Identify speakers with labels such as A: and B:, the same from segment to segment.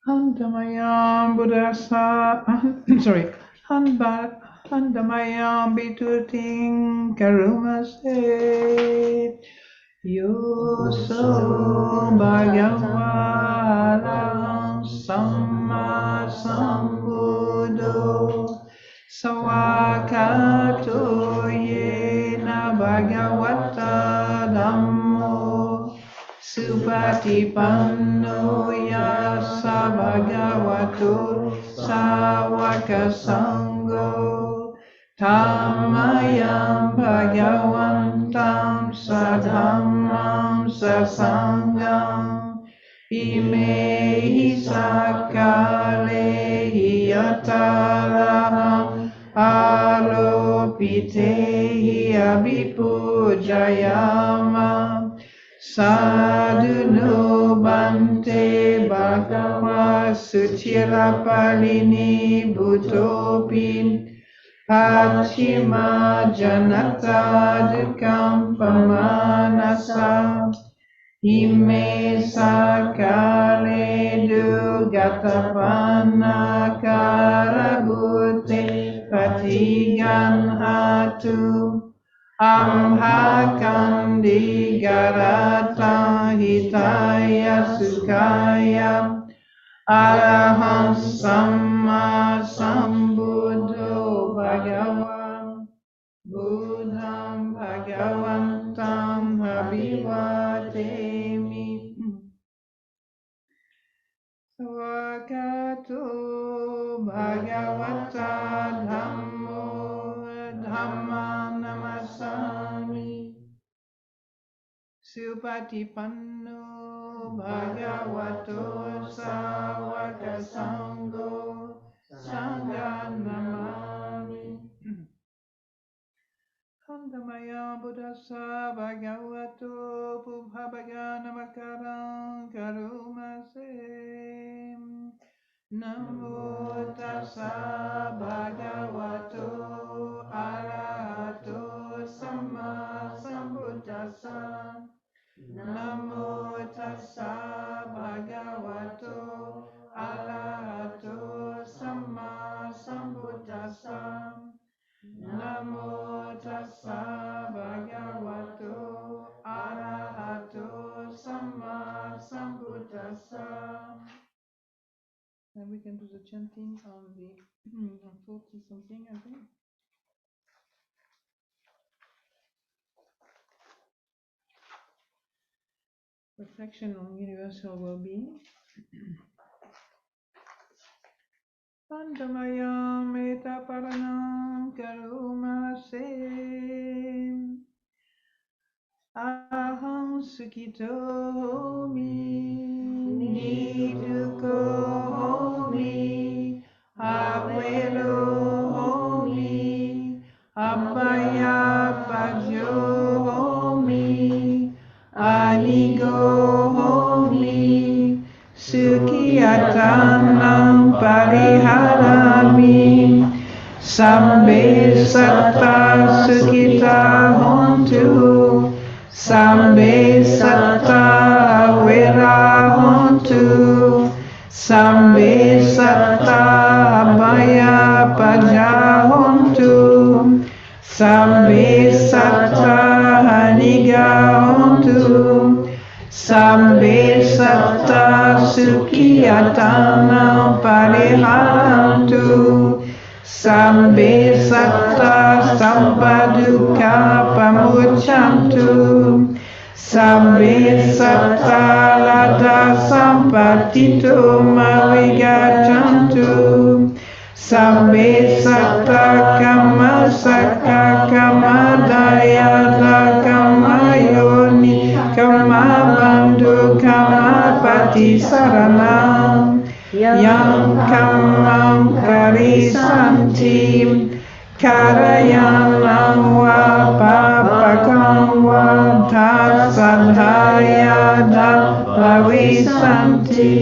A: Handamayam Buddhasa, sorry, Handamayam Bituting Karumase, Yoso Bhagavatam Samma Sambuddho, Sawakato Yena Bhagavata Dhammo, Supatipanno Yassa Bhagavato Sawaka Sangho, Tamayam Bhagavantam Sadhammam Sasangam, Imehi Sakalehi Yataraham Alopitehi Abhipujayama, Sadhuno Bante Bhagava Suchirapalini Bhutopin, Pachima Janata Dukam Pamanasa, Ime Sakale Dugatapana Karabhute Patigan Hatu, Amhakandi Garata Hitaya Sukaya, Araham Samma Sambuddho Bhagavan, Buddham Bhagavantam Abhivatemi, Swakato Bhagavata Dhammo Dhamma Namasami, Supatipanno Bhagavato Sawaka Sangho Sangha Namami. Handamaya Buddhasa Bhagavato Pubhavaganamakaraṁ Karumase, Namo Tassa Bhagavato Arahato Samma Sambuddhassa, Namo Tassa Bhagavato Arahato Samma Sambuddhassa, Namo Tassa Bhagavato Arahato Samma Sambuddhassa. And we can do the chanting on the 40 something, I think. Reflection on universal well-being. Pandamayam etaparanam karumase, aham sukito homi, niduko homi, avelo homi, abhaya pajo homi, anigo homi, Sukhiyatanam pariharami, Sambe satta sukhita hontu, Sambe satta avera hontu, Sambe satta abhaya paja hontu, Sambe satta haniga hontu, Sambe satta sukhiyatana pariharantu, Sambe satta sampadukkha pamucchantu, Sambe satta lada sampatito mavigachantu, Sambe satta kama sakka kama dayata kama yoni kama bandhu kama pati saranam, yang kamam karisantim karayanam wa papakam wa tasadhaya dhapavisanti.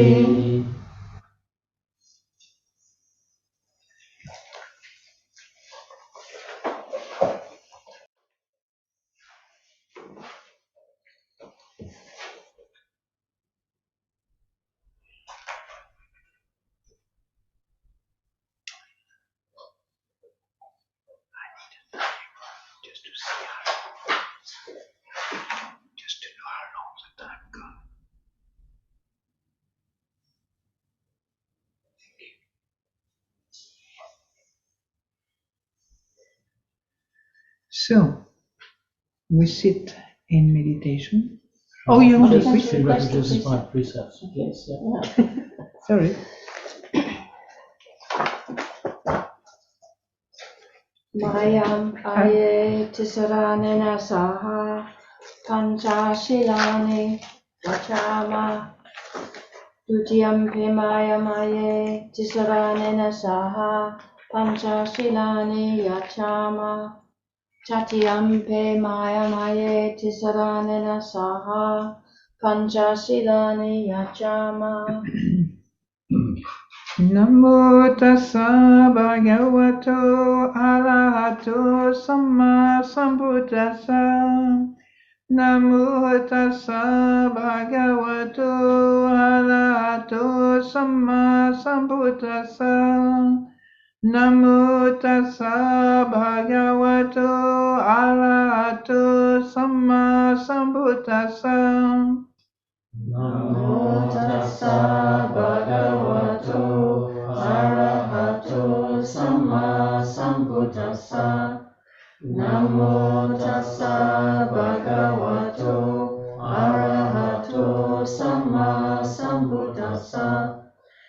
A: So, we sit in meditation. Oh, you want to switch?
B: Introduce my precepts, please. Yeah.
A: Sorry.
C: Mayam aye tisaranena saha panchashilani vachama Dutiyam pe mayam aye tisaranena saha panchashilani yachama Tatiyam pe mayam aye tisaranena saha panchashilani yachama
A: Namo tassa bhagavato arahato samma sambuddhassa. Namo tassa bhagavato arahato samma sambuddhassa. Namo tassa bhagavato arahato samma sambuddhassa.
C: Namo tassa bhagavato arahato samma sambuddhassa. Namo tassa bhagavato arahato samma sambuddhassa.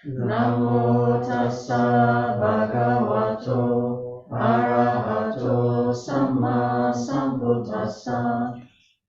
C: Namo tassa bhagavato arahato samma sambuddhassa.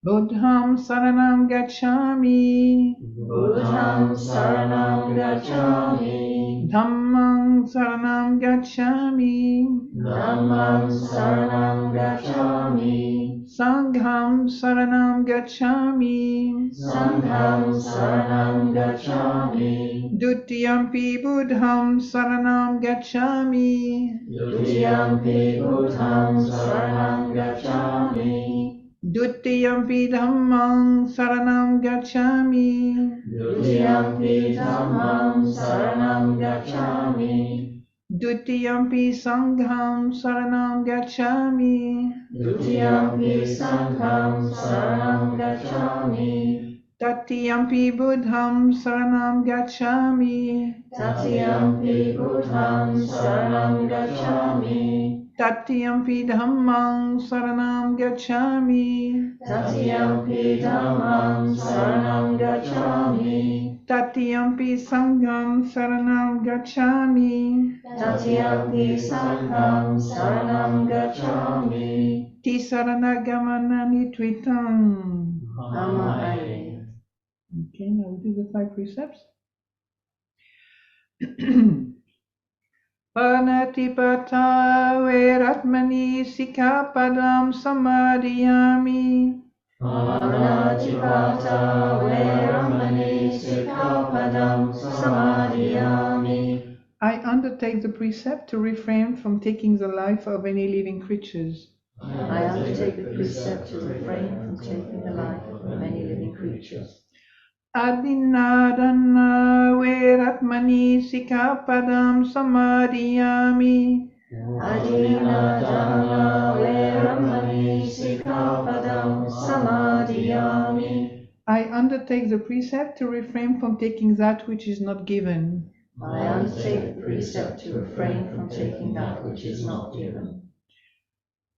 A: Buddham saranam gacchami.
C: Buddham saranam gacchami.
A: Dhammam saranam gacchami.
C: Dhammam saranam gacchami.
A: Sangham saranam gacchami.
C: Sangham saranam gacchami.
A: Dutiyampi buddham saranam gacchami.
C: Dutiyampi buddham saranam gacchami.
A: Dutiyampi dhammam saranam gacchami.
C: Dutiyampi dhammam saranam gacchami.
A: Dutiyampi sangham saranam gacchami.
C: Dutiyampi sangham saranam gacchami.
A: Tatiyampi buddham saranam gacchami.
C: Tatiyampi buddham saranam gacchami.
A: Tatiyampi dhammam saranam gacchami.
C: Tatiyampi dhammam saranam gacchami.
A: Tatiyampi sangham saranam gacchami.
C: Tatiyampi sangham saranam gacchami.
A: Tisaranagamani twitam.
C: Namaye.
A: Okay, now we do the 5 precepts. Panatipata veratmani sikapadam samadhiyami.
C: Panatipata veramani sikapadam samadhiyami.
A: I undertake the precept to refrain from taking the life of any living creatures.
C: I undertake the precept to refrain from taking the life of any living creatures.
A: Adinadana veratmani sikapadam samadhiyami.
C: Adinadana veramani sikapadam samadhiyami.
A: I undertake the precept to refrain from taking that which is not given.
C: I undertake the precept to refrain from taking that which is not given.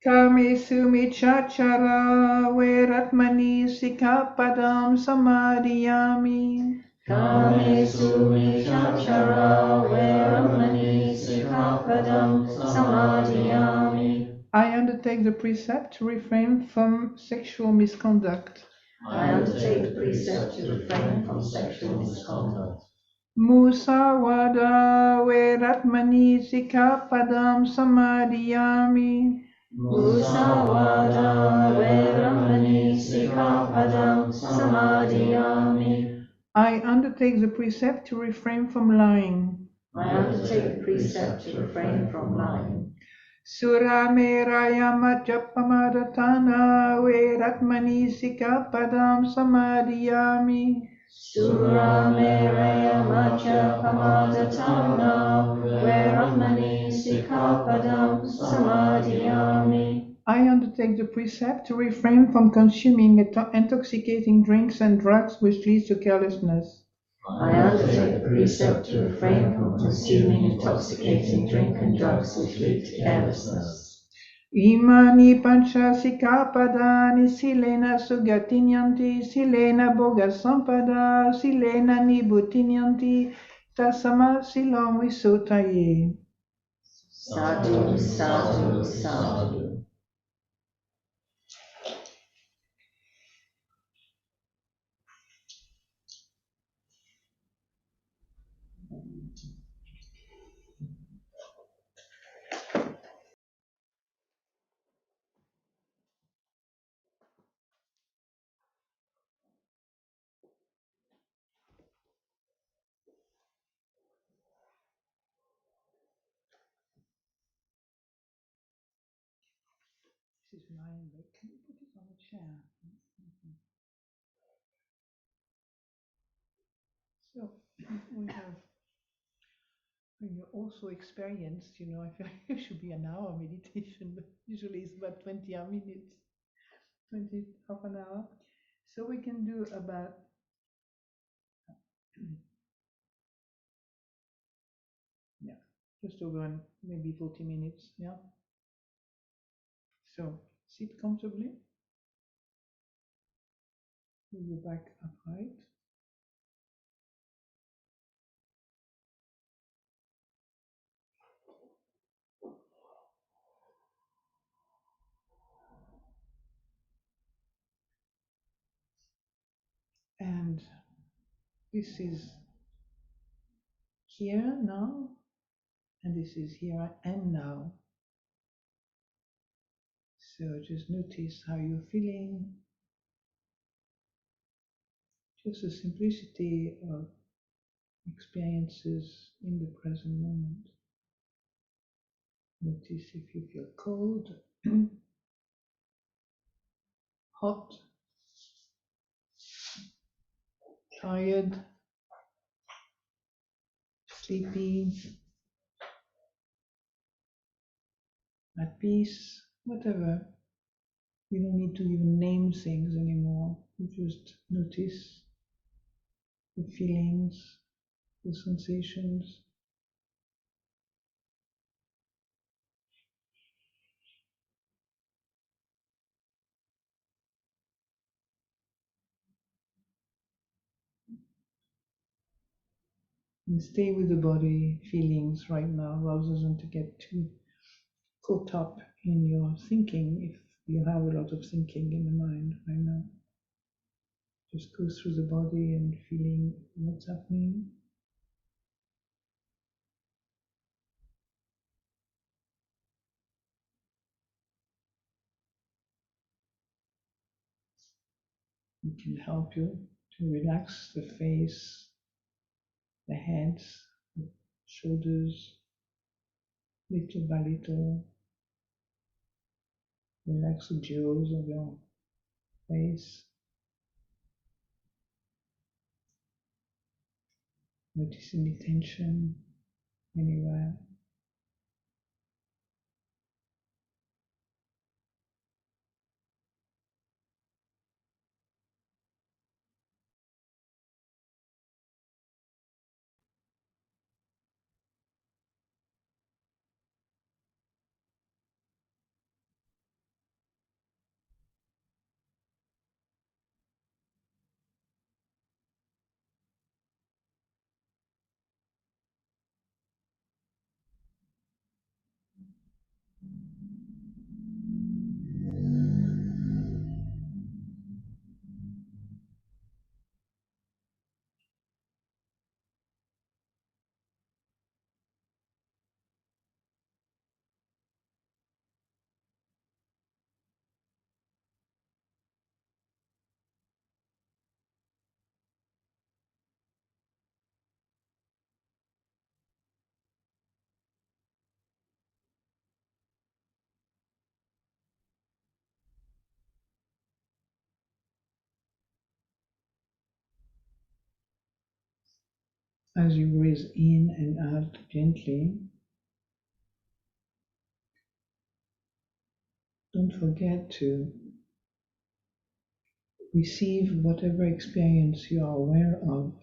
A: Kamesu michachara veratmani sikapadam samadhiyami.
C: Kamesu michachara veramani sikapadam samadhiyami.
A: I undertake the precept to refrain from sexual misconduct.
C: I undertake the precept to refrain from sexual misconduct.
A: Musawada veratmani sikapadam samadhiyami.
C: Musawada veramani sikapadam samadhiyami.
A: I undertake the precept to refrain from lying.
C: I undertake the precept to refrain from lying.
A: Surameraya majappamadatana veratmani sikapadam samadhiyami.
C: Surameraya macha pamadatana veramani sikapadam samadhiyami.
A: I undertake the precept to refrain from consuming intoxicating drinks and drugs which leads to carelessness.
C: I undertake the precept to refrain from consuming intoxicating drink and drugs which lead to carelessness.
A: Imani pancha sikapadani silena sugatinyanti silena boga sampada silena nibutinyanti tasama silom visotaye.
C: Sadhu, sadhu, sadhu.
A: This is mine, but can you put it on a chair? So we have, when you also experienced, I feel like it should be an hour meditation, but usually it's about 20 minutes, 20, half an hour. So we can do about yeah, just over maybe 40 minutes. Yeah. So sit comfortably with your back upright. And this is here now, and this is here and now. So just notice how you're feeling, just the simplicity of experiences in the present moment. Notice if you feel cold, hot, tired, sleepy, at peace, whatever. You don't need to even name things anymore. You just notice the feelings, the sensations. And stay with the body feelings right now rather than to get too caught up in your thinking if you have a lot of thinking in the mind right now. Just go through the body and feeling what's happening. It can help you to relax the face, the heads, the shoulders, little by little. Relax the jaws of your face. Notice any tension anywhere. As you breathe in and out gently, don't forget to receive whatever experience you are aware of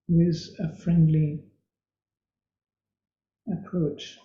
A: with a friendly approach.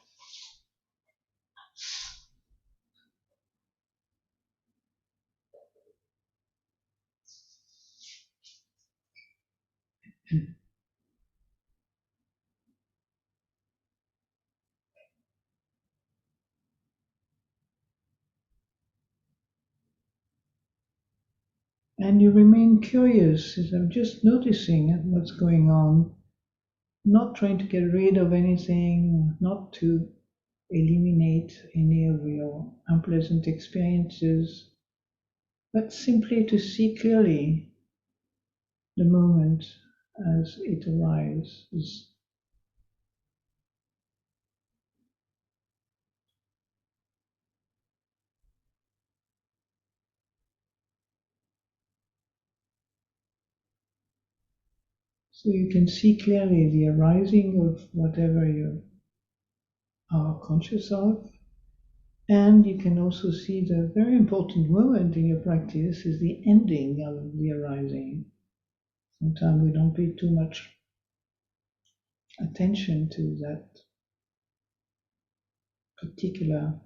A: And you remain curious, as I'm just noticing what's going on, not trying to get rid of anything, not to eliminate any of your unpleasant experiences, but simply to see clearly the moment as it arises. So you can see clearly the arising of whatever you are conscious of, and you can also see the very important moment in your practice is the ending of the arising. Sometimes we don't pay too much attention to that particular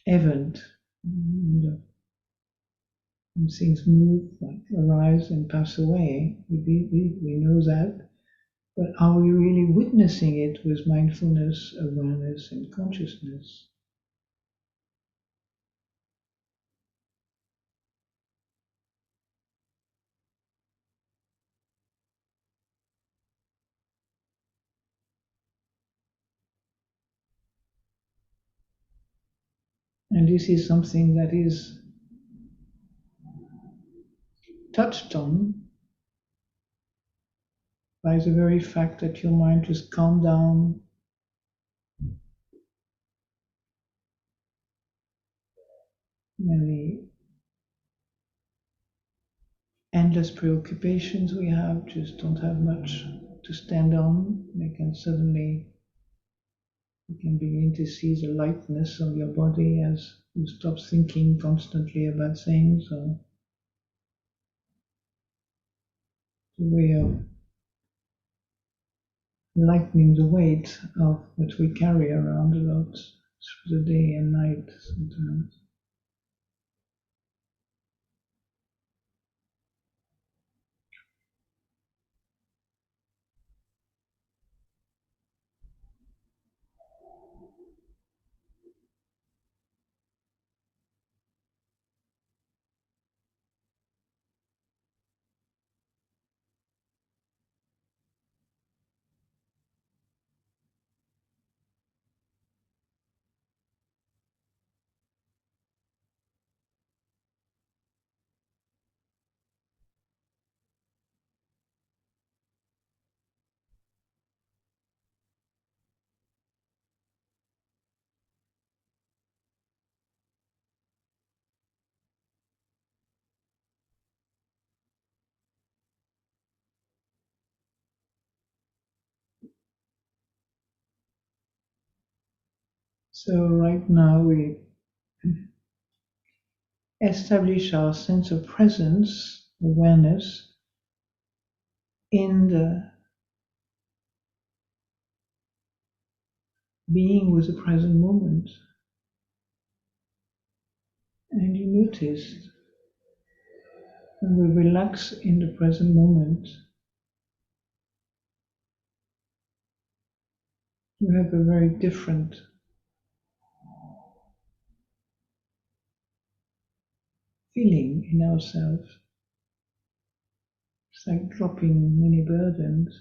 A: event. When things move, like arise and pass away, we know that, but are we really witnessing it with mindfulness, awareness, and consciousness? And this is something that is touched on by the very fact that your mind just calmed down. Many endless preoccupations we have just don't have much to stand on. You can begin to see the lightness of your body as you stop thinking constantly about things, or the way of lightening the weight of what we carry around a lot through the day and night sometimes. So right now we establish our sense of presence, awareness in the being with the present moment. And you notice when we relax in the present moment, we have a very different feeling in ourselves. It's like dropping many burdens.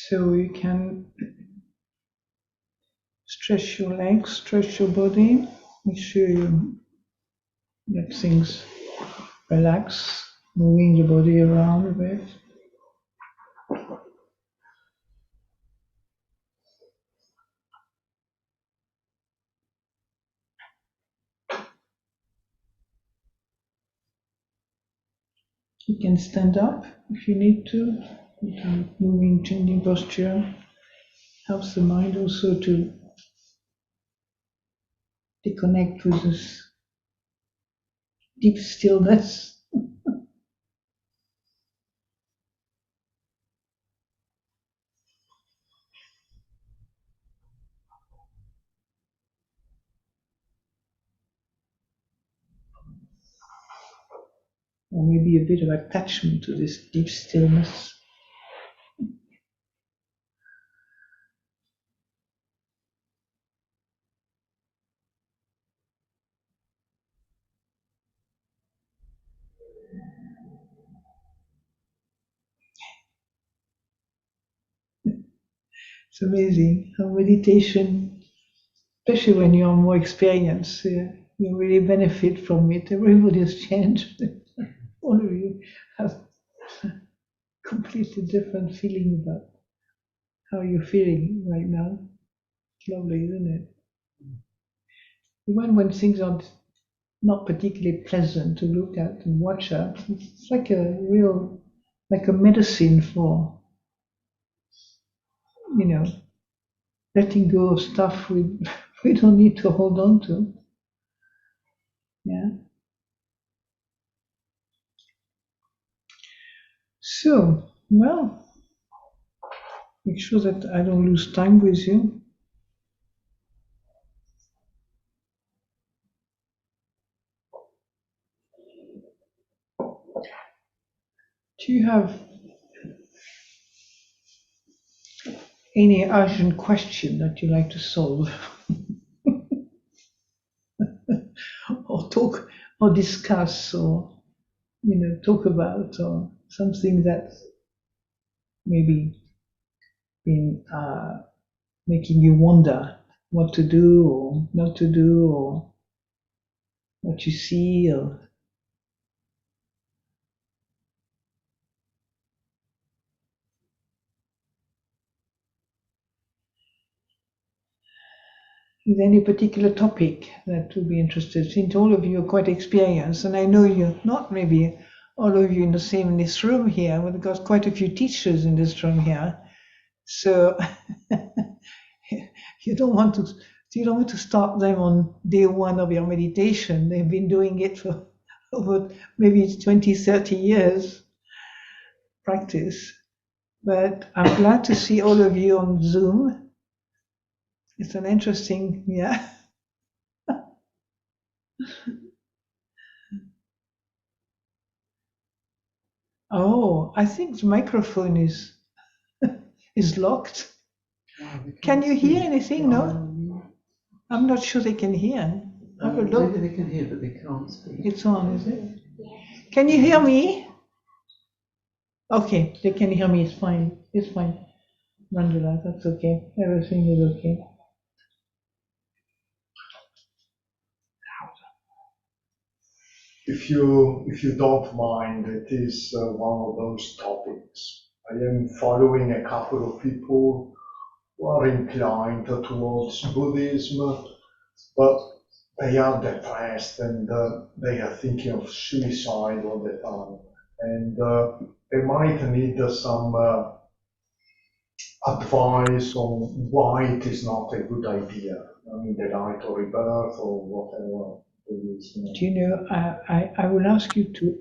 A: So you can stretch your legs, stretch your body, make sure you let things relax, moving the body around a bit. You can stand up if you need to. Moving, changing posture helps the mind also to connect with this deep stillness. Or maybe a bit of attachment to this deep stillness. It's amazing how meditation, especially when you're more experienced, you really benefit from it. Everybody's changed. All of you have a completely different feeling about how you're feeling right now. It's lovely, isn't it? Even when things are not particularly pleasant to look at and watch at, it's like a real, like a medicine for, letting go of stuff we don't need to hold on to. Yeah. So, well, make sure that I don't lose time with you. Do you have any urgent question that you like to solve? Or talk or discuss or talk about, or something that's maybe been making you wonder what to do or not to do, or what you see, or is there any particular topic that would be interested? Since all of you are quite experienced, and I know you're not maybe all of you in this room here. We've got quite a few teachers in this room here, so you don't want to start them on day one of your meditation. They've been doing it for over maybe 20, 30 years practice. But I'm glad to see all of you on Zoom. It's an interesting, yeah. Oh, I think the microphone is locked. Can you hear anything? No? I'm not sure they can hear. Have a look.
B: Maybe they can hear, but they can't speak.
A: It's on, is it? Can you hear me? Okay, they can hear me. It's fine. It's fine. Mandala, that's okay. Everything is okay.
D: If you don't mind, it is one of those topics. I am following a couple of people who are inclined towards Buddhism, but they are depressed and they are thinking of suicide all the time. And they might need some advice on why it is not a good idea. I mean, the right of rebirth or whatever.
A: Do you know, I will ask you to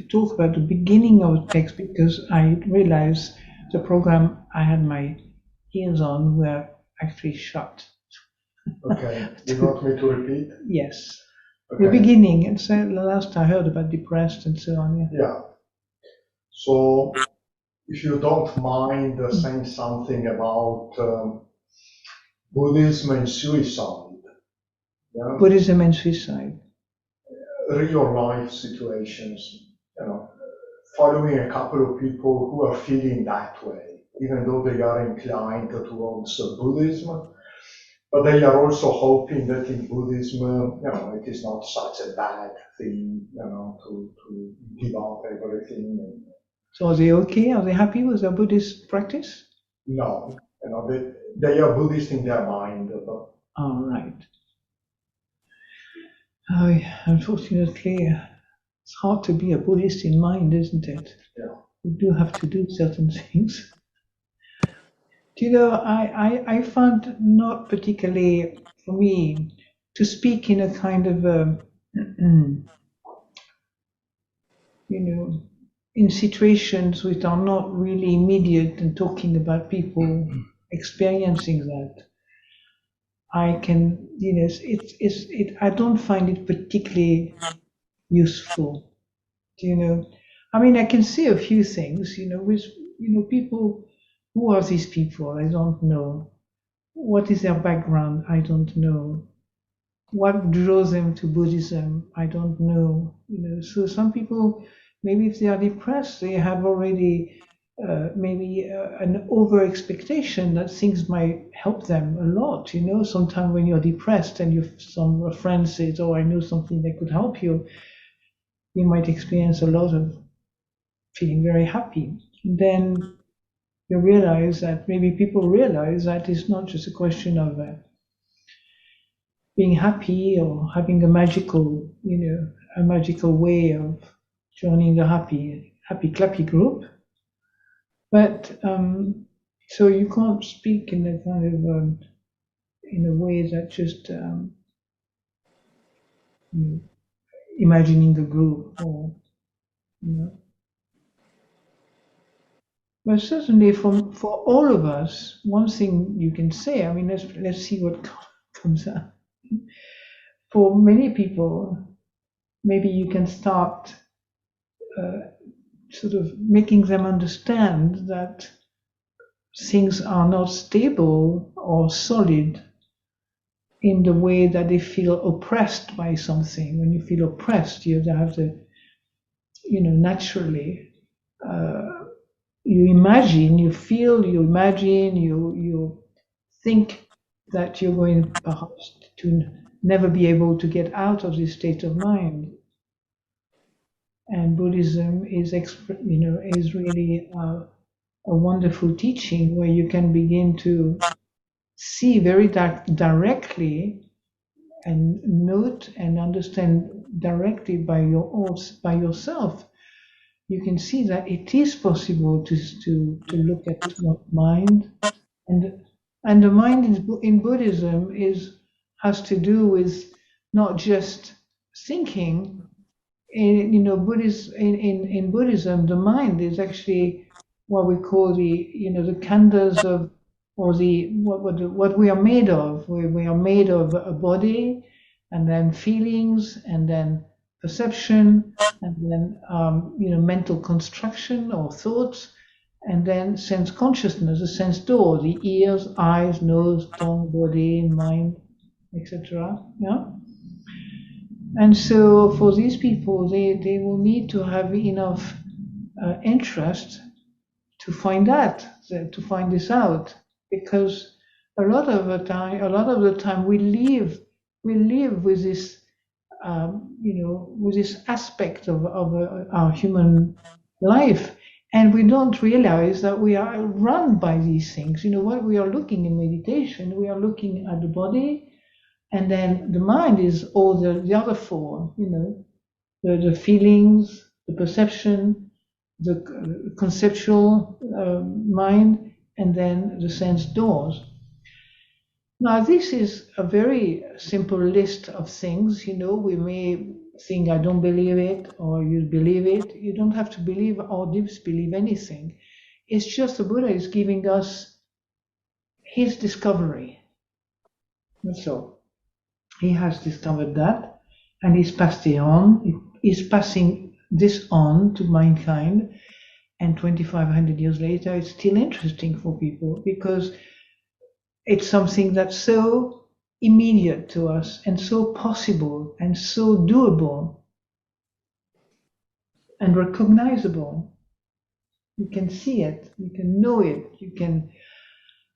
A: talk about the beginning of the text, because I realized the program I had my ears on were actually shut.
D: Okay, you want me to repeat?
A: Yes.
D: Okay.
A: The beginning, it's the last I heard about depressed and so on.
D: Yeah. So, if you don't mind saying something about Buddhism and suicide. Yeah?
A: Buddhism and suicide.
D: Real life situations, following a couple of people who are feeling that way. even though they are inclined towards Buddhism. But they are also hoping that in Buddhism, it is not such a bad thing, to give up everything.
A: So are they okay? Are they happy with their Buddhist practice?
D: No, they are Buddhist in their mind. But
A: Oh, right. Unfortunately, it's hard to be a Buddhist in mind, isn't it?
D: Yeah.
A: You do have to do certain things. Do you know, I found not particularly, for me, to speak in a kind of, in situations which are not really immediate and talking about people experiencing that. I can, I don't find it particularly useful. I mean, I can say a few things, with, people, who are these people? I don't know. What is their background? I don't know. What draws them to Buddhism? I don't know. So some people, maybe if they are depressed, they have already maybe an over expectation that things might help them a lot. Sometimes when you're depressed and some friend says, "Oh, I know something that could help you," you might experience a lot of feeling very happy. Then you realize that maybe people realize that it's not just a question of being happy or having a magical way of joining the happy clappy group. But so you can't speak in a kind of in a way that just imagining the group or But certainly for all of us, one thing you can say, I mean, let's see what comes out. For many people, maybe you can start sort of making them understand that things are not stable or solid in the way that they feel oppressed by something. When you feel oppressed, you have to, naturally, you imagine, you feel, you imagine, you think that you're going perhaps to never be able to get out of this state of mind. And Buddhism is, is really a wonderful teaching where you can begin to see very directly and note and understand directly by yourself. You can see that it is possible to look at mind, and the mind in Buddhism has to do with not just thinking. In Buddhism, the mind is actually what we call the khandhas of, or what we are made of. We are made of a body, and then feelings, and then perception, and then mental construction or thoughts, and then sense consciousness, the sense door, the ears, eyes, nose, tongue, body, mind, etc. Yeah. And so for these people, they will need to have enough interest to find this out, because a lot of the time we live with this with this aspect of our human life, and we don't realize that we are run by these things. What we are looking in meditation, we are looking at the body, and then the mind is all the other four, the feelings, the perception, the conceptual mind, and then the sense doors. Now, this is a very simple list of things. We may think, I don't believe it, or you believe it. You don't have to believe or disbelieve anything. It's just the Buddha is giving us his discovery. That's all. He has discovered that, and he's passed it on. He's passing this on to mankind, and 2,500 years later, it's still interesting for people because it's something that's so immediate to us and so possible and so doable and recognizable. You can see it, you can know it, you can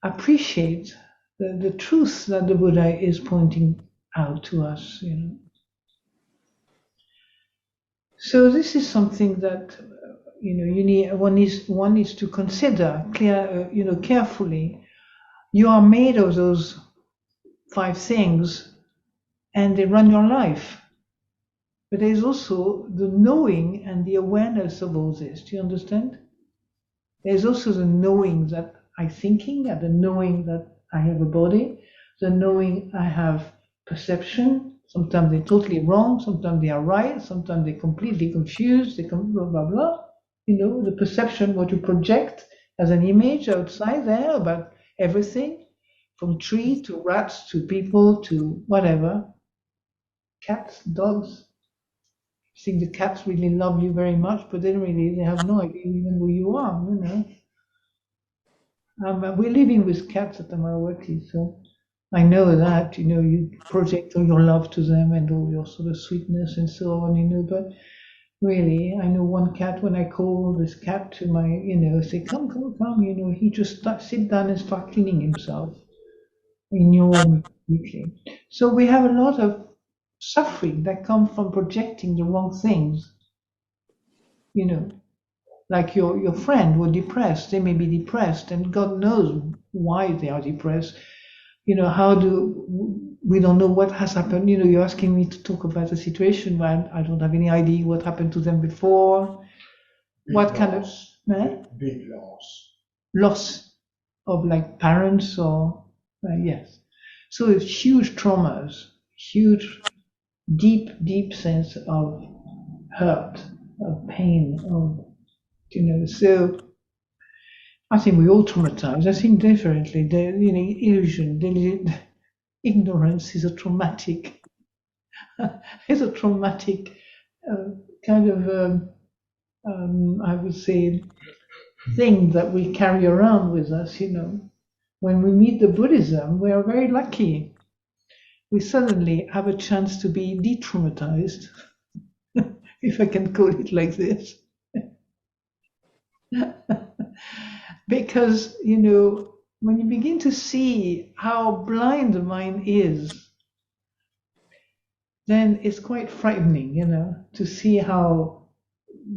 A: appreciate the truth that the Buddha is pointing out to us, you know. So this is something that one needs to consider carefully. You are made of those 5 things, and they run your life. But there is also the knowing and the awareness of all this. Do you understand? There's also the knowing that I'm thinking, and the knowing that I have a body, the knowing I have perception. Sometimes they're totally wrong, sometimes they are right, sometimes they're completely confused, they come blah, blah, blah. You know, the perception, what you project as an image outside there about everything, from tree to rats to people to whatever. Cats, dogs. I think the cats really love you very much, but they have no idea even who you are, you know. We're living with cats at Amaravati, so I know that, you know, you project all your love to them and all your sort of sweetness and so on, you know, but really, I know one cat, when I call this cat to my, you know, say, come, you know, he just sit down and start cleaning himself immediately. So we have a lot of suffering that comes from projecting the wrong things, you know. Like your friend who are depressed, they may be depressed, and God knows why they are depressed. You know, we don't know what has happened. You know, you're asking me to talk about a situation where I don't have any idea what happened to them before. What kind of
D: big loss?
A: Loss of like parents or yes. So it's huge traumas, huge, deep sense of hurt, of pain, of so I think we all traumatize. I think definitely the illusion, the ignorance is a traumatic, is a traumatic kind of, I would say, thing that we carry around with us. You know, when we meet the Buddhism, we are very lucky. We suddenly have a chance to be de-traumatized, if I can call it like this. Because, you know, when you begin to see how blind the mind is, then it's quite frightening, you know, to see how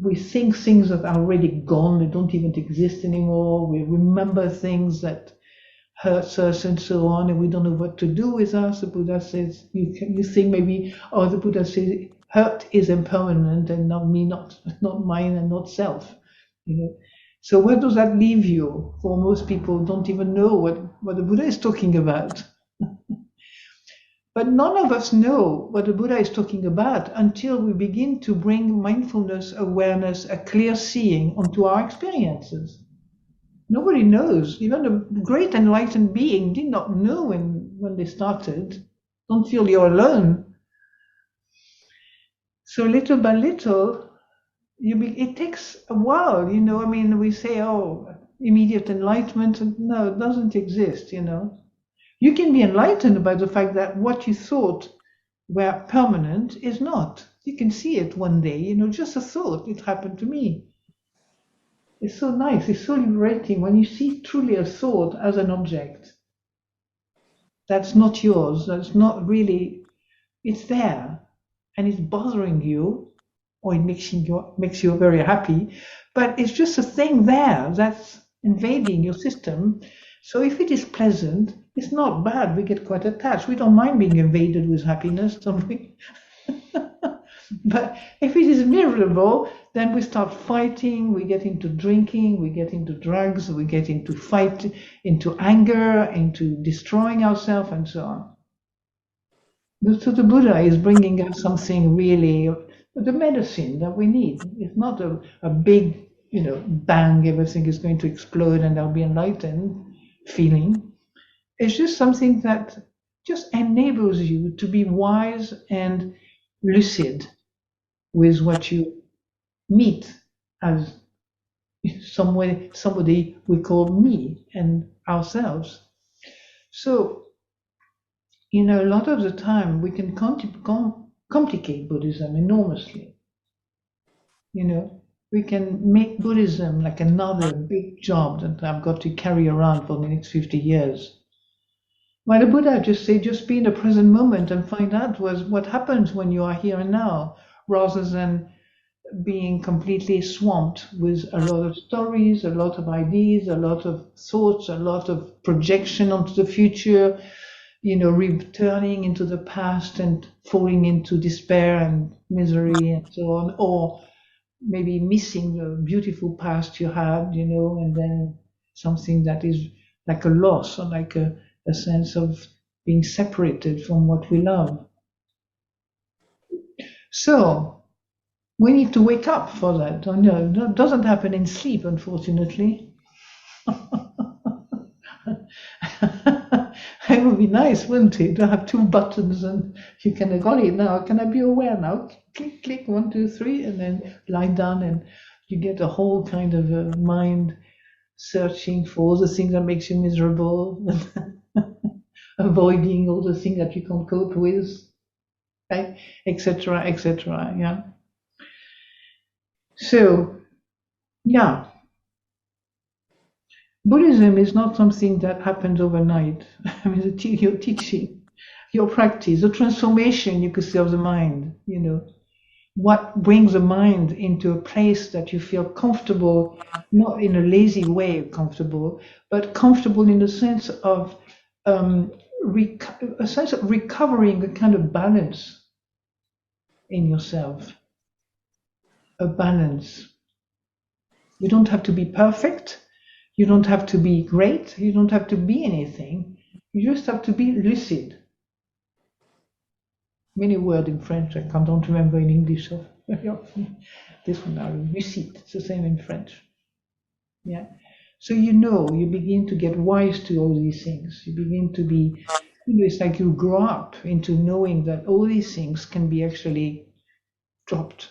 A: we think things that are already gone, they don't even exist anymore. We remember things that hurts us and so on, and we don't know what to do with us. The Buddha says, you think maybe, oh, the Buddha says hurt is impermanent and not me, not mine and not self, you know. So where does that leave you? For most people don't even know what the Buddha is talking about. But none of us know what the Buddha is talking about until we begin to bring mindfulness, awareness, a clear seeing onto our experiences. Nobody knows. Even a great enlightened being did not know when they started. Don't feel you're alone. So little by little, it takes a while, you know. I mean, we say, oh, immediate enlightenment. No, it doesn't exist, you know. You can be enlightened by the fact that what you thought were permanent is not. You can see it one day, you know, just a thought. It happened to me. It's so nice, it's so liberating when you see truly a thought as an object. That's not yours, that's not really, it's there and it's bothering you, or it makes you very happy, but it's just a thing there that's invading your system. So if it is pleasant, it's not bad. We get quite attached. We don't mind being invaded with happiness, don't we? But if it is miserable, then we start fighting, we get into drinking, we get into drugs, we get into fight, into anger, into destroying ourselves, and so on. So the Buddha is bringing us something really, the medicine that we need. It's not a big, you know, bang, everything is going to explode and I'll be enlightened feeling. It's just something that just enables you to be wise and lucid with what you meet as somebody we call me and ourselves. So, you know, a lot of the time we can complicate Buddhism enormously. You know, we can make Buddhism like another big job that I've got to carry around for the next 50 years. Well, the Buddha just said, just be in the present moment and find out what happens when you are here and now, rather than being completely swamped with a lot of stories, a lot of ideas, a lot of thoughts, a lot of projection onto the future, returning into the past and falling into despair and misery and so on, or maybe missing the beautiful past you had, and then something that is like a loss or like a sense of being separated from what we love. So we need to wake up for that. Oh, no, that doesn't happen in sleep, unfortunately. It would be nice, wouldn't it, to have two buttons and you can go, now, can I be aware now? Click, click, 1, 2, 3, and then lie down, and you get a whole kind of a mind searching for all the things that makes you miserable, avoiding all the things that you can't cope with, right? Etc., etc. Yeah. So, yeah. Buddhism is not something that happens overnight. I mean, your teaching, your practice, the transformation, you could say, of the mind, what brings the mind into a place that you feel comfortable, not in a lazy way comfortable, but comfortable in the sense of a sense of recovering a kind of balance in yourself, a balance. You don't have to be perfect. You don't have to be great. You don't have to be anything. You just have to be lucid. Many words in French I don't remember in English so very often. This one now, lucid. It's the same in French. Yeah. So you begin to get wise to all these things. You begin to be, it's like you grow up into knowing that all these things can be actually dropped.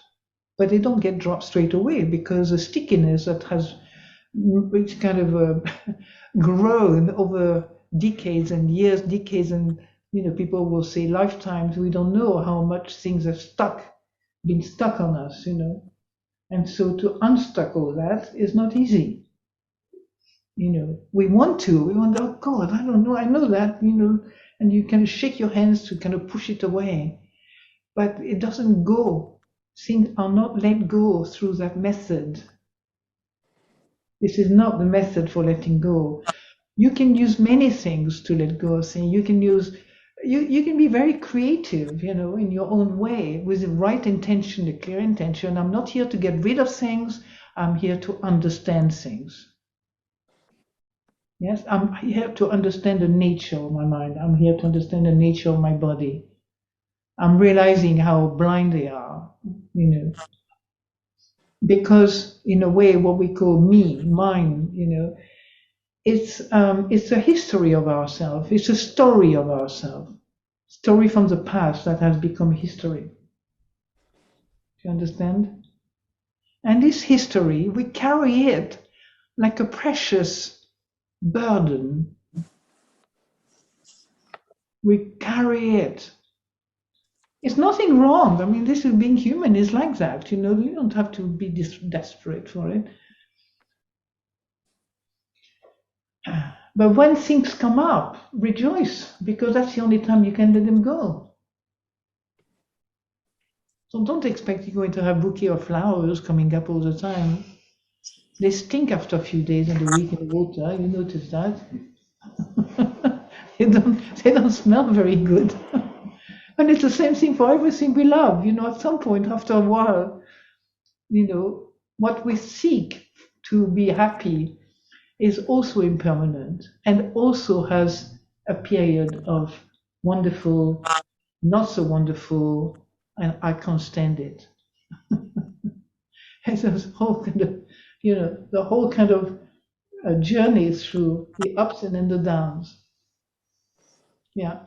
A: But they don't get dropped straight away, because the stickiness that has which kind of grown over decades and years, and people will say lifetimes. We don't know how much things have been stuck on us, and so to unstuck all that is not easy. We want, oh God, I don't know, I know that, and you can shake your hands to kind of push it away, but it doesn't go. Things are not let go through that method. This is not the method for letting go. You can use many things to let go of things. You can be very creative, in your own way, with the right intention, the clear intention. I'm not here to get rid of things. I'm here to understand things. Yes, I'm here to understand the nature of my mind. I'm here to understand the nature of my body. I'm realizing how blind they are, because in a way, what we call mine, it's a history of ourselves. It's a story of ourselves, story from the past that has become history. Do you understand? And this history, we carry it like a precious burden. We carry it. It's nothing wrong. I mean, this is being human is like that. You don't have to be desperate for it. But when things come up, rejoice, because that's the only time you can let them go. So don't expect you're going to have a bouquet of flowers coming up all the time. They stink after a few days and a week in the water. You notice that? They don't smell very good. And it's the same thing for everything we love. At some point, after a while, what we seek to be happy is also impermanent and also has a period of wonderful, not so wonderful, and I can't stand it. And this whole kind of, the whole kind of journey through the ups and the downs. Yeah.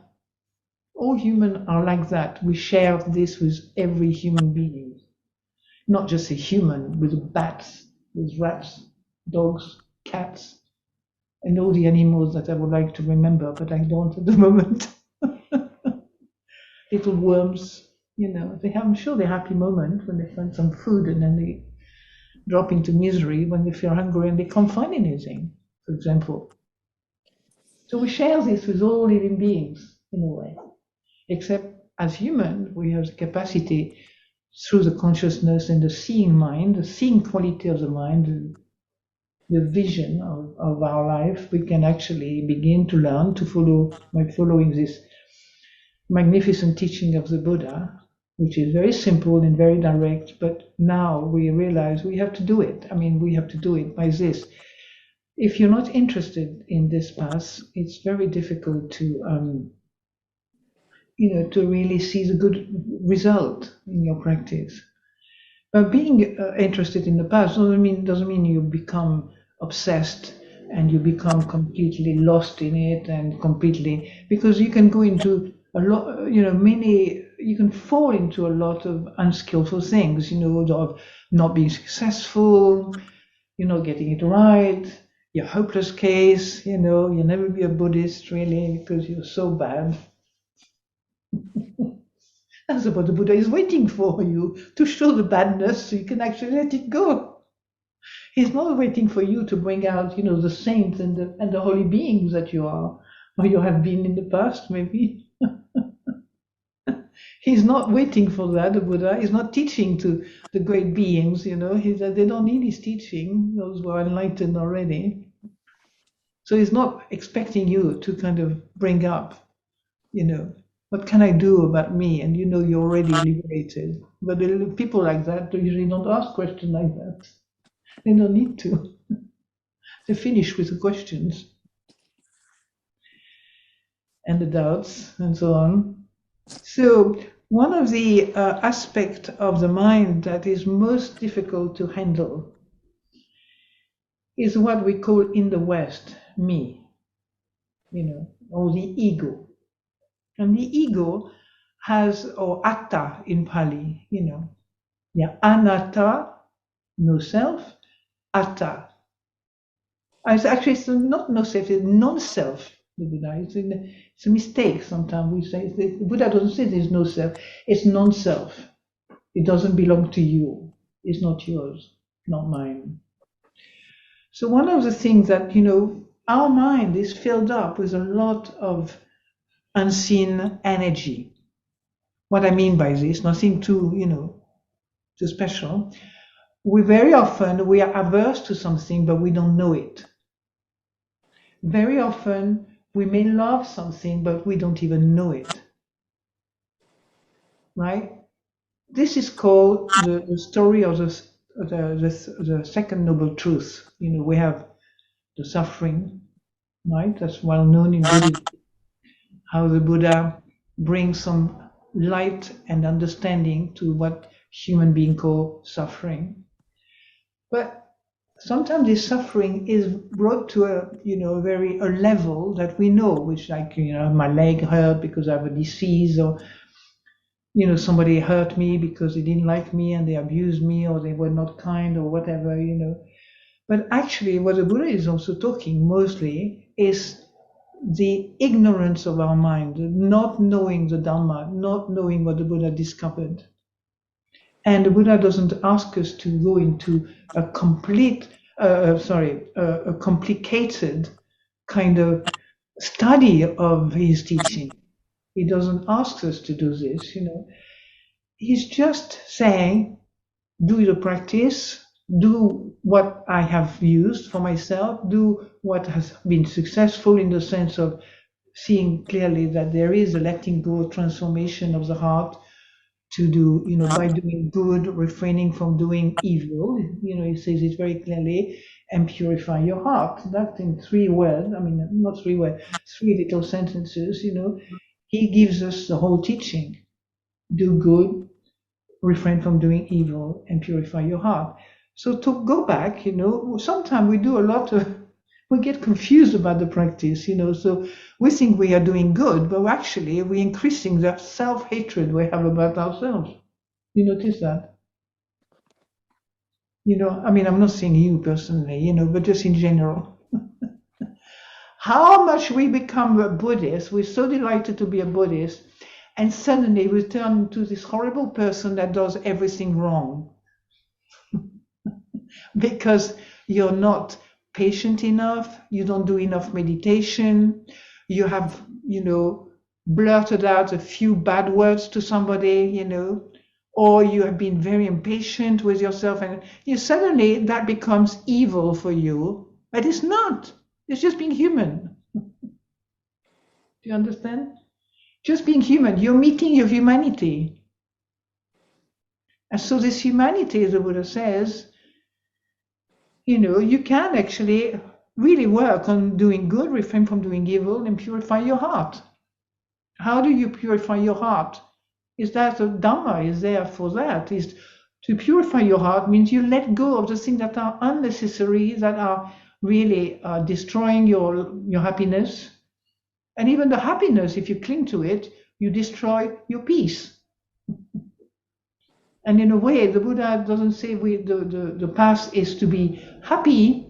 A: All humans are like that. We share this with every human being. Not just a human, with bats, with rats, dogs, cats, and all the animals that I would like to remember, but I don't at the moment. Little worms, I'm sure they have a happy moment when they find some food and then drop into misery when they feel hungry and they can't find anything, for example. So we share this with all living beings in a way, except as humans, we have the capacity through the consciousness and the seeing mind, the seeing quality of the mind, the vision of our life, we can actually begin to learn to follow by following this magnificent teaching of the Buddha, which is very simple and very direct, but now we realize we have to do it. I mean, we have to do it by this. If you're not interested in this path, it's very difficult to, to really see the good result in your practice. But being interested in the path doesn't mean you become obsessed and you become completely lost in it and completely, because you can go into a lot, you can fall into a lot of unskillful things, of not being successful, getting it right, your hopeless case, you'll never be a Buddhist really because you're so bad. That's what the Buddha is waiting for you, to show the badness so you can actually let it go. He's not waiting for you to bring out, the saints and the holy beings that you are, or you have been in the past, maybe. He's not waiting for that, the Buddha. He's not teaching to the great beings, they don't need his teaching, those who are enlightened already. So he's not expecting you to kind of bring up, what can I do about me? And you're already liberated. But the people like that, they usually don't ask questions like that. They don't need to. They finish with the questions and the doubts and so on. So one of the aspects of the mind that is most difficult to handle is what we call in the West, me, or the ego. And the ego has, or atta in Pali, anatta, no self, atta. It's not no self, it's non-self, the Buddha. It's a mistake sometimes we say. The Buddha doesn't say there's no self, it's non-self. It doesn't belong to you. It's not yours, not mine. So one of the things that, our mind is filled up with a lot of unseen energy. What I mean by this, nothing too special. Very often we are averse to something, but we don't know it. Very often we may love something, but we don't even know it. Right? This is called the story of the second noble truth. We have the suffering, right? That's well known in Buddhism. How the Buddha brings some light and understanding to what human beings call suffering. But sometimes this suffering is brought to a level that we know, which like, my leg hurt because I have a disease, or, somebody hurt me because they didn't like me and they abused me, or they were not kind, or whatever, But actually what the Buddha is also talking mostly is the ignorance of our mind, not knowing the Dhamma, not knowing what the Buddha discovered. And the Buddha doesn't ask us to go into a complicated kind of study of his teaching. He doesn't ask us to do this, He's just saying, do the practice, do what I have used for myself, do what has been successful in the sense of seeing clearly that there is a letting go, transformation of the heart to do, by doing good, refraining from doing evil. He says it very clearly, and purify your heart. That's in 3 words, not 3 words, 3 little sentences, He gives us the whole teaching. Do good, refrain from doing evil, and purify your heart. So to go back, sometimes we do we get confused about the practice, so we think we are doing good, but actually we're increasing the self-hatred we have about ourselves. You notice that? I'm not saying you personally, but just in general. How much we become a Buddhist, we're so delighted to be a Buddhist, and suddenly we turn into this horrible person that does everything wrong. because you're not patient enough, you don't do enough meditation, you have, blurted out a few bad words to somebody, or you have been very impatient with yourself, and suddenly that becomes evil for you. But it's not. It's just being human. Do you understand? Just being human. You're meeting your humanity. And so this humanity, the Buddha says, you can actually really work on doing good, refrain from doing evil, and purify your heart. How do you purify your heart? Is that the Dhamma is there for that? Is to purify your heart means you let go of the things that are unnecessary, that are really destroying your happiness. And even the happiness, if you cling to it, you destroy your peace. And in a way, the Buddha doesn't say the path is to be happy,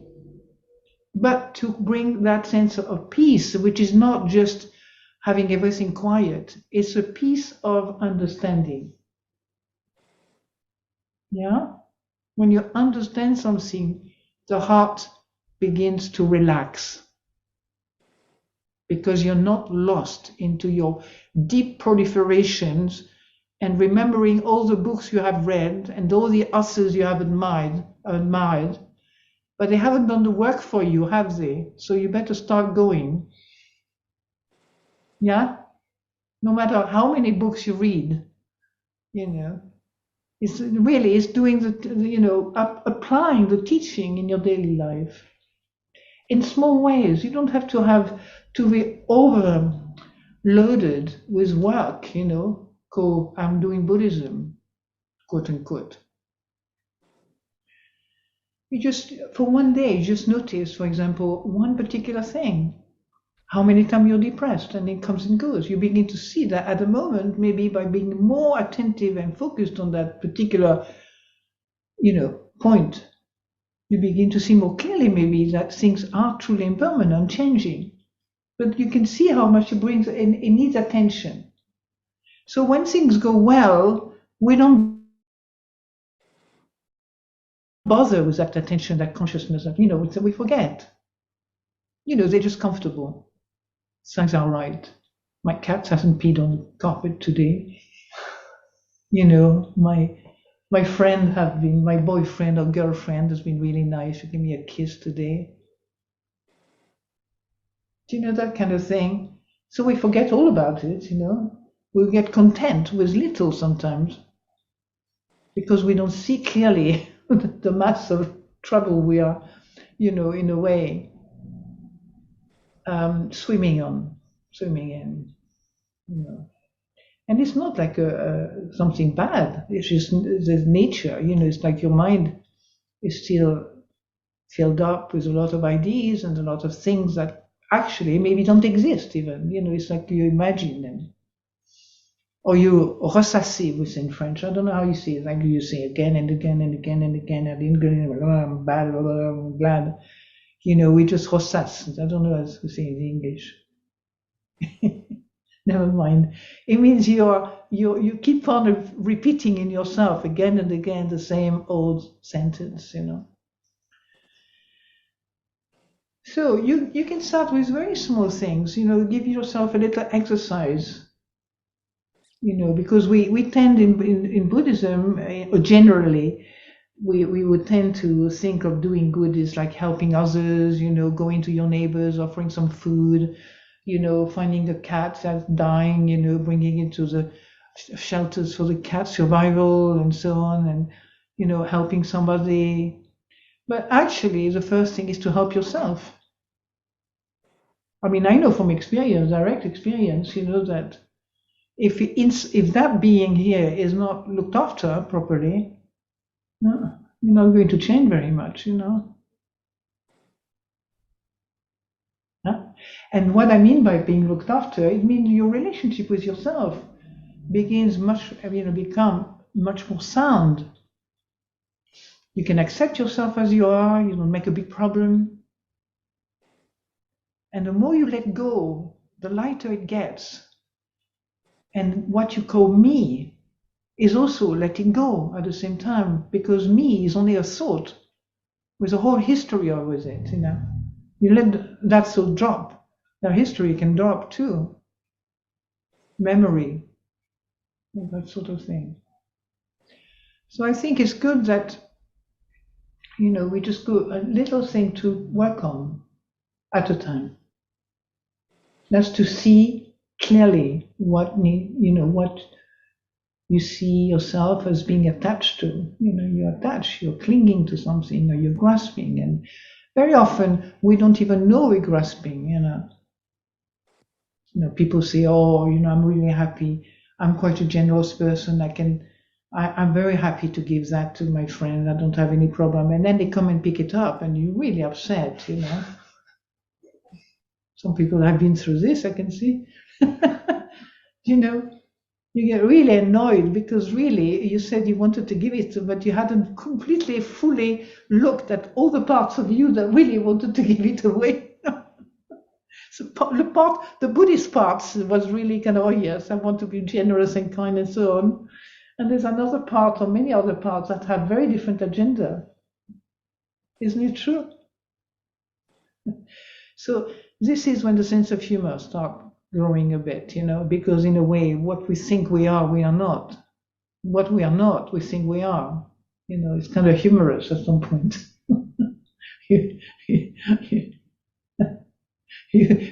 A: but to bring that sense of peace, which is not just having everything quiet. It's a peace of understanding. Yeah? When you understand something, the heart begins to relax, because you're not lost into your deep proliferations and remembering all the books you have read and all the authors you have admired, but they haven't done the work for you, have they? So you better start going. Yeah? No matter how many books you read, it's doing applying the teaching in your daily life in small ways. You don't have to be overloaded with work, I'm doing Buddhism, quote unquote. You just, for one day, just notice, for example, one particular thing. How many times you're depressed, and it comes and goes. You begin to see that at the moment, maybe by being more attentive and focused on that particular, point, you begin to see more clearly maybe that things are truly impermanent, changing. But you can see how much it brings, and it needs attention. So when things go well, we don't bother with that attention, that consciousness, that, we forget. They're just comfortable. Things are right. My cat hasn't peed on the carpet today. My friend my boyfriend or girlfriend has been really nice. She gave me a kiss today. Do you know that kind of thing? So we forget all about it, We get content with little sometimes, because we don't see clearly the mass of trouble we are, in a way, swimming in, And it's not like something bad. It's just the nature, It's like your mind is still filled up with a lot of ideas and a lot of things that actually maybe don't exist even. It's like you imagine them. Or you ressasser with in French. I don't know how you say it. Like you say again and again and again and again. I'm bad, I'm glad. We just ressasse. I don't know how to say it in English. Never mind. It means you keep on repeating in yourself again and again the same old sentence, So you can start with very small things, give yourself a little exercise, because we tend in Buddhism, generally, we would tend to think of doing good is like helping others, going to your neighbors, offering some food, finding a cat that's dying, bringing it to the shelters for the cat survival and so on, and, helping somebody. But actually, the first thing is to help yourself. I mean, I know from experience, direct experience, that if that being here is not looked after properly, no, you're not going to change very much, And what I mean by being looked after, it means your relationship with yourself begins become much more sound. You can accept yourself as you are, you don't make a big problem. And the more you let go, the lighter it gets. And what you call me is also letting go at the same time, because me is only a thought. with a whole history with it, you know. You let that soul drop, their history can drop too. Memory, that sort of thing. So I think it's good that, you know, we just go a little thing to work on at a time. That's to see clearly what you see yourself as being attached to. You know, you're attached, you're clinging to something, or you're grasping. And very often we don't even know we're grasping, you know. You know, people say, oh, you know, I'm really happy. I'm quite a generous person. I'm very happy to give that to my friend. I don't have any problem. And then they come and pick it up and you're really upset, you know. Some people have been through this, I can see. You know, you get really annoyed because really you said you wanted to give it, but you hadn't completely, fully looked at all the parts of you that really wanted to give it away. So the Buddhist part was really kind of, oh yes, I want to be generous and kind and so on. And there's another part, or many other parts, that have very different agenda. Isn't it true? So this is when the sense of humor starts growing a bit, you know, because in a way, what we think we are not. What we are not, we think we are. You know, it's kind of humorous at some point.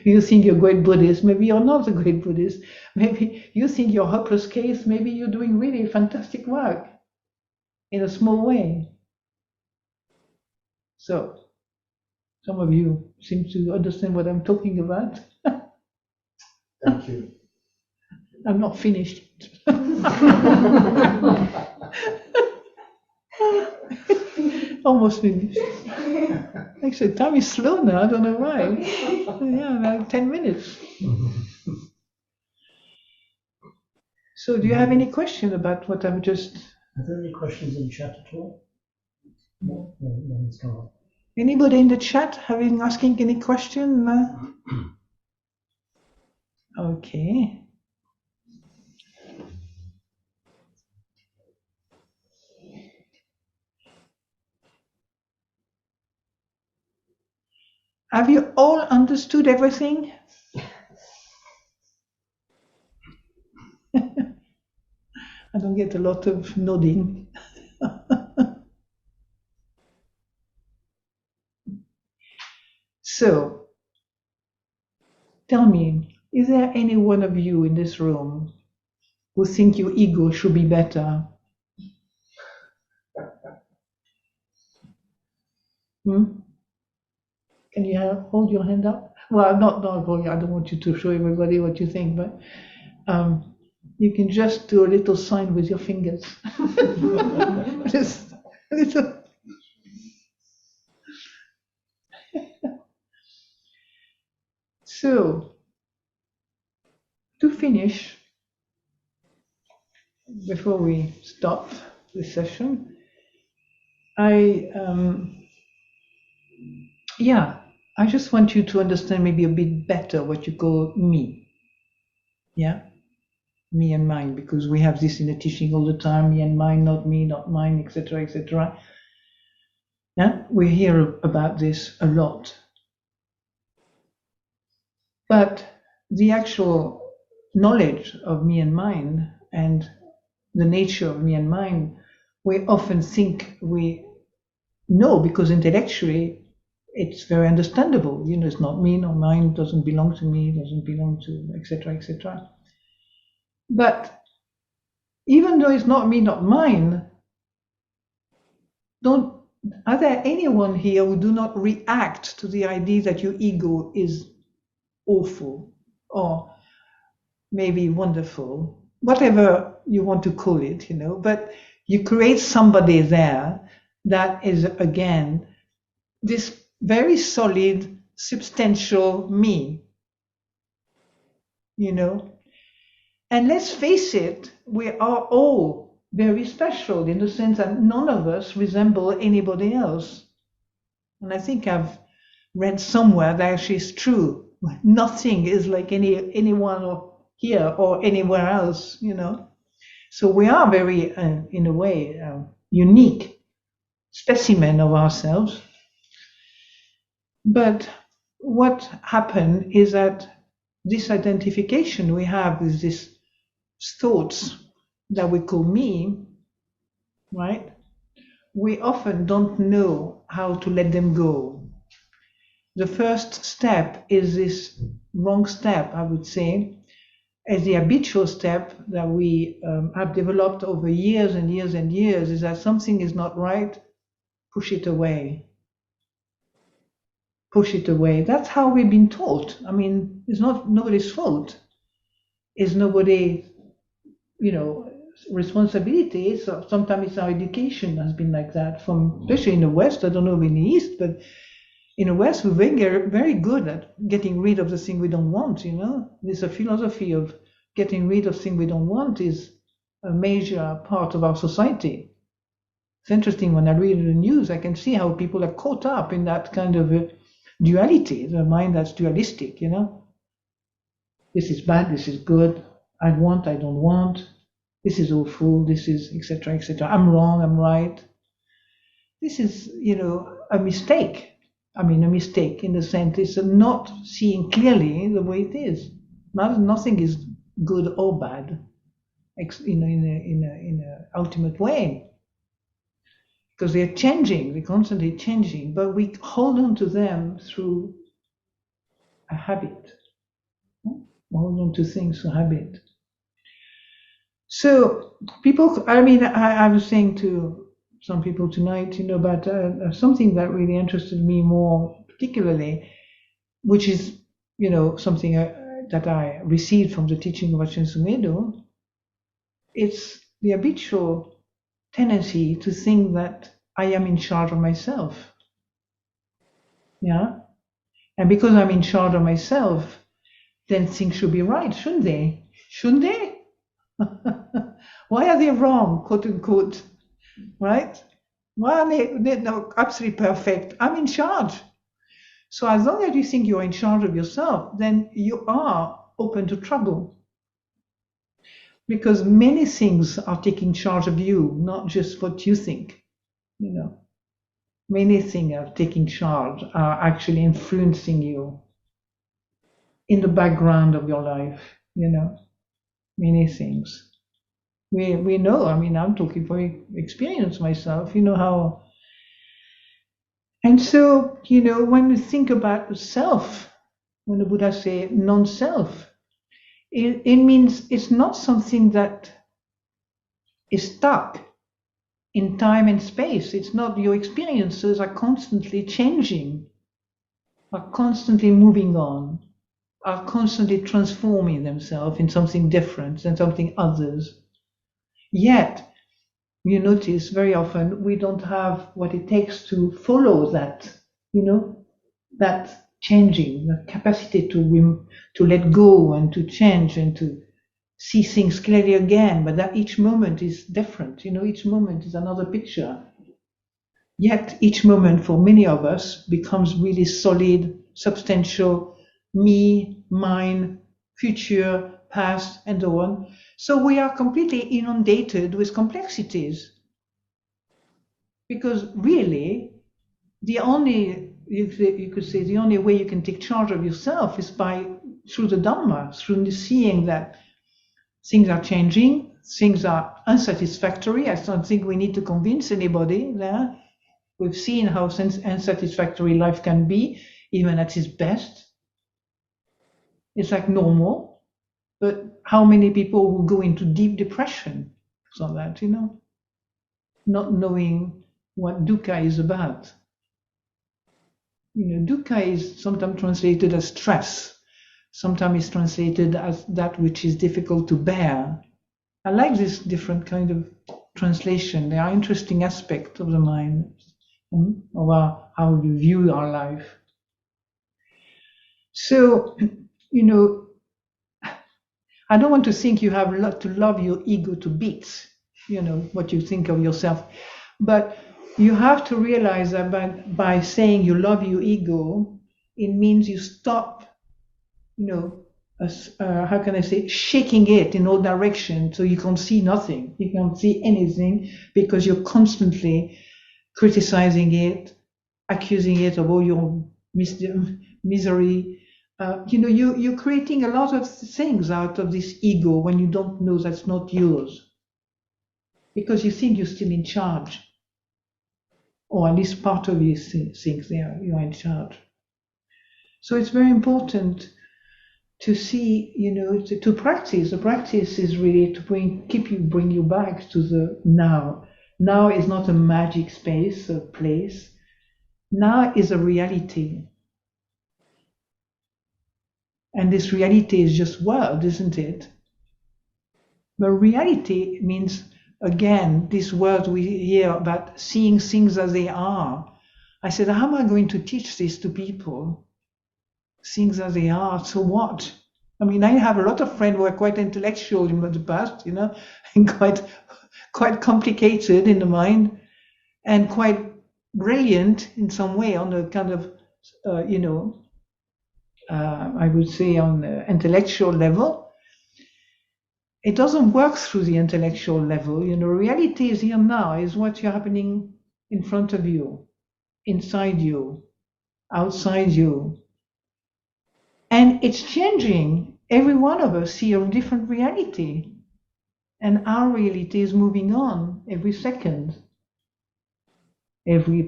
A: You think you're a great Buddhist, maybe you're not a great Buddhist. Maybe you think you're a hopeless case, maybe you're doing really fantastic work in a small way. So, some of you seem to understand what I'm talking about.
D: Thank you.
A: I'm not finished. Almost finished. Actually, time is slow now, I don't know why. Yeah, like 10 minutes. So do you have any question about what I've just...
E: Are there any questions in chat at all? No, nothing's come up.
A: Anybody in the chat asking any question? Okay. Have you all understood everything? I don't get a lot of nodding. So, tell me, is there any one of you in this room who think your ego should be better? Can you hold your hand up? Well, not hold. I don't want you to show everybody what you think, but you can just do a little sign with your fingers. Just a little. So, to finish, before we stop this session, I just want you to understand maybe a bit better what you call me. Yeah? Me and mine, because we have this in the teaching all the time, me and mine, not me, not mine, etc., etc. Yeah? We hear about this a lot. But the actual knowledge of me and mine and the nature of me and mine, we often think we know because intellectually it's very understandable. You know, it's not me, not mine, doesn't belong to me, doesn't belong to, etc., etc. But even though it's not me, not mine, are there anyone here who do not react to the idea that your ego is awful or maybe wonderful, whatever you want to call it, you know, but you create somebody there that is, again, this very solid, substantial me, you know. And let's face it, we are all very special in the sense that none of us resemble anybody else. And I think I've read somewhere that actually is true. Nothing is like anyone here or anywhere else, you know. So we are very, in a way, unique specimen of ourselves. But what happened is that this identification we have with these thoughts that we call me, right? We often don't know how to let them go. The first step is this wrong step, I would say, as the habitual step that we have developed over years and years and years, is that something is not right, push it away. Push it away. That's how we've been taught. I mean, it's not nobody's fault. It's nobody, responsibility. So sometimes it's our education has been like that, from especially in the West. I don't know in the East, but in the West, we're very, very good at getting rid of the thing we don't want. There's a philosophy of getting rid of things we don't want is a major part of our society. It's interesting when I read the news, I can see how people are caught up in that kind of duality, the mind that's dualistic. This is bad, this is good. I want, I don't want. This is awful. This is etc. etc. I'm wrong, I'm right. This is, a mistake. I mean, a mistake in the sense it's not seeing clearly the way it is. Nothing is good or bad, in an ultimate way, because they're changing, they're constantly changing. But we hold on to them through a habit. We hold on to things through habit. So people, I was saying to some people tonight, about something that really interested me more particularly, which is, something that I received from the teaching of Ajahn Sumedho. It's the habitual tendency to think that I am in charge of myself. Yeah? And because I'm in charge of myself, then things should be right, shouldn't they? Shouldn't they? Why are they wrong, quote unquote? Right? Why are they not absolutely perfect? I'm in charge. So as long as you think you're in charge of yourself, then you are open to trouble. Because many things are taking charge of you, not just what you think. Many things are taking charge, are actually influencing you in the background of your life, many things. We know, I'm talking from experience myself, how. And so, when we think about the self, when the Buddha say non-self, it means it's not something that is stuck in time and space. It's not, your experiences are constantly changing, are constantly moving on, are constantly transforming themselves in something different than something others. Yet, you notice very often we don't have what it takes to follow that, that changing, the capacity to let go and to change and to see things clearly again, but that each moment is different, each moment is another picture. Yet each moment for many of us becomes really solid, substantial, me, mine, future, past, and so on. So we are completely inundated with complexities. Because really, the only, you could say, the only way you can take charge of yourself is through the Dhamma, through seeing that things are changing, things are unsatisfactory. I don't think we need to convince anybody there. We've seen how unsatisfactory life can be, even at its best. It's like normal, but how many people will go into deep depression because of that, not knowing what dukkha is about. Dukkha is sometimes translated as stress. Sometimes it's translated as that which is difficult to bear. I like this different kind of translation. They are interesting aspects of the mind, of how we view our life. So, I don't want to think you have to love your ego to bits, what you think of yourself. But you have to realize that by saying you love your ego, it means you stop, how can I say, shaking it in all directions so you can't see nothing. You can't see anything because you're constantly criticizing it, accusing it of all your misery. You're creating a lot of things out of this ego when you don't know that's not yours, because you think you're still in charge, or at least part of you thinks you're in charge. So it's very important to see, to practice. The practice is really to bring you back to the now. Now is not a magic space, a place. Now is a reality. And this reality is just word, isn't it? But reality means, again, this word we hear about seeing things as they are. I said, how am I going to teach this to people? Things as they are, so what? I mean, I have a lot of friends who are quite intellectual in the past, and quite complicated in the mind, and quite brilliant in some way on a kind of, I would say on the intellectual level. It doesn't work through the intellectual level. Reality is here now, is what's happening in front of you, inside you, outside you. And it's changing. Every one of us see a different reality. And our reality is moving on every second. Every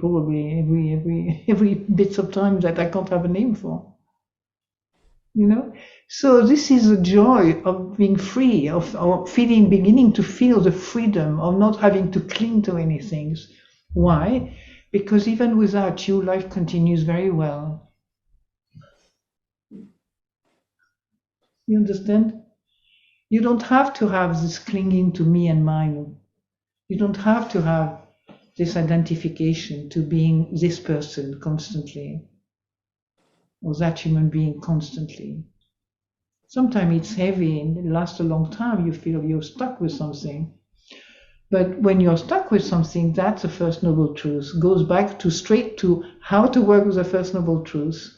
A: bits of time that I can't have a name for. So this is the joy of being free, of beginning to feel the freedom of not having to cling to anything. Why? Because even without you, life continues very well. You understand? You don't have to have this clinging to me and mine. You don't have to have this identification to being this person constantly, or that human being constantly. Sometimes it's heavy and it lasts a long time. You feel you're stuck with something. But when you're stuck with something, that's the First Noble Truth. Goes back straight to how to work with the First Noble Truth.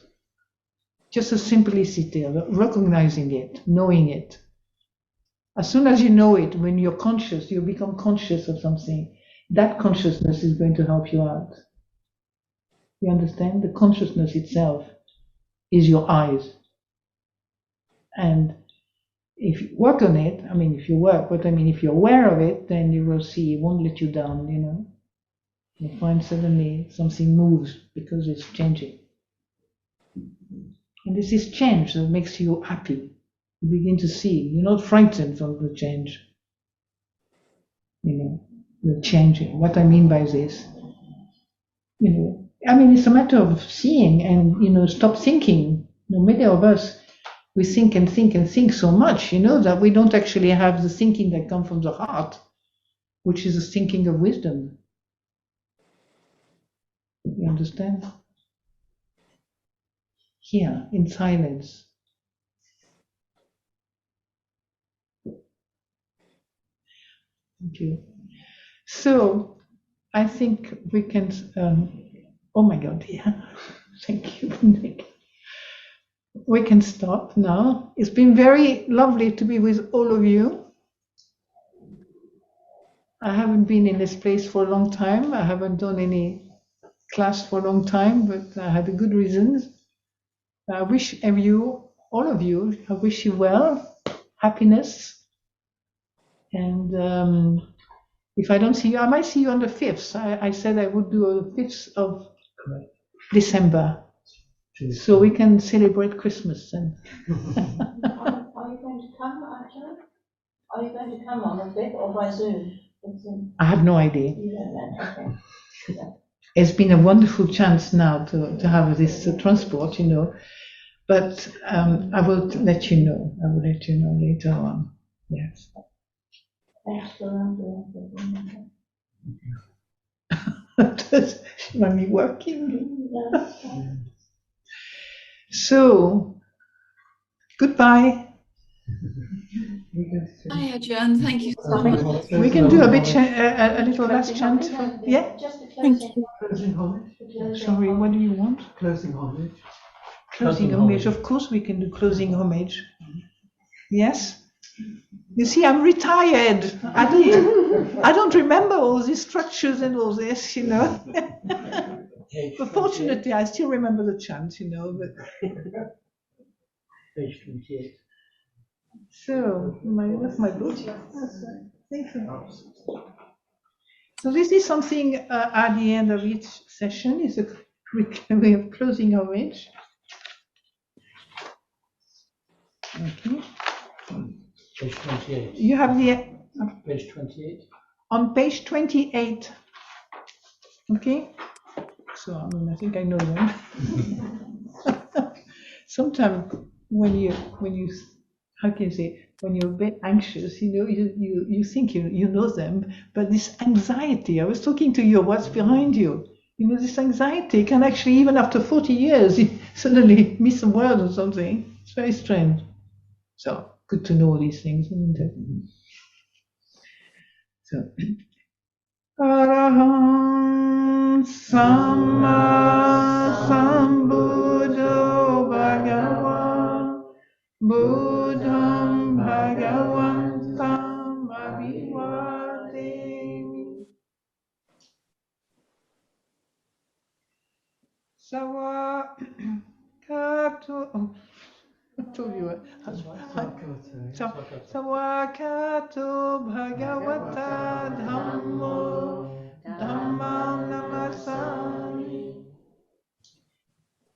A: Just a simplicity of recognizing it, knowing it. As soon as you know it, when you're conscious, you become conscious of something. That consciousness is going to help you out. You understand? The consciousness itself is your eyes. And if you work on it, if you're aware of it, then you will see it won't let you down, You'll find suddenly something moves because it's changing. And this is change that makes you happy. You begin to see. You're not frightened from the change. You're changing. What I mean by this, it's a matter of seeing and, stop thinking. Many of us, we think and think and think so much, that we don't actually have the thinking that comes from the heart, which is the thinking of wisdom. You understand? Here, in silence. Thank you. So, I think we can, oh my God, yeah, thank you. We can stop now. It's been very lovely to be with all of you. I haven't been in this place for a long time. I haven't done any class for a long time, but I had good reasons. I wish all of you, I wish you well, happiness. And if I don't see you, I might see you on the 5th. I said I would do a 5th of December. So we can celebrate Christmas then.
C: Are you going to come, actually? Are you going to come on the 5th or by Zoom?
A: I have no idea.
C: You don't know, okay.
A: It's been a wonderful chance now to have this transport, but I will let you know. I will let you know later on. Yes.
C: Thanks for
A: Does she want me working? So, goodbye.
F: Hi, Ajahn. Thank you so much.
A: We can do a little last chant. Yeah?
F: Thank you.
B: Closing homage.
A: Sorry, what do you want?
B: Closing homage.
A: Closing homage. Of course we can do closing homage. Yes? You see, I'm retired. I don't remember all these structures and all this, But fortunately, I still remember the chant, you know. But
E: Page 28.
A: so, what's my book? Thank you. So this is something at the end of each session. Is a quick way of closing our age. Okay.
E: Page 28.
A: You have the
E: Page 28.
A: on page 28. Okay. So I think I know them. Sometimes when you how can you say, when you're a bit anxious, you know, you think you know them, but this anxiety, I was talking to you, what's behind you? You know, this anxiety can actually, even after 40 years, you suddenly miss a word or something. It's very strange. So good to know these things, isn't it? So Araham Samma Sambuddho Bhagavan Buddham Bhagavantam Abhivademi Sawakato. Oh, I told you. Sawakato Bhagavata Dhammo Dhammam Namasami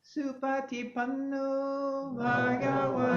A: Supatipanno Bhagavata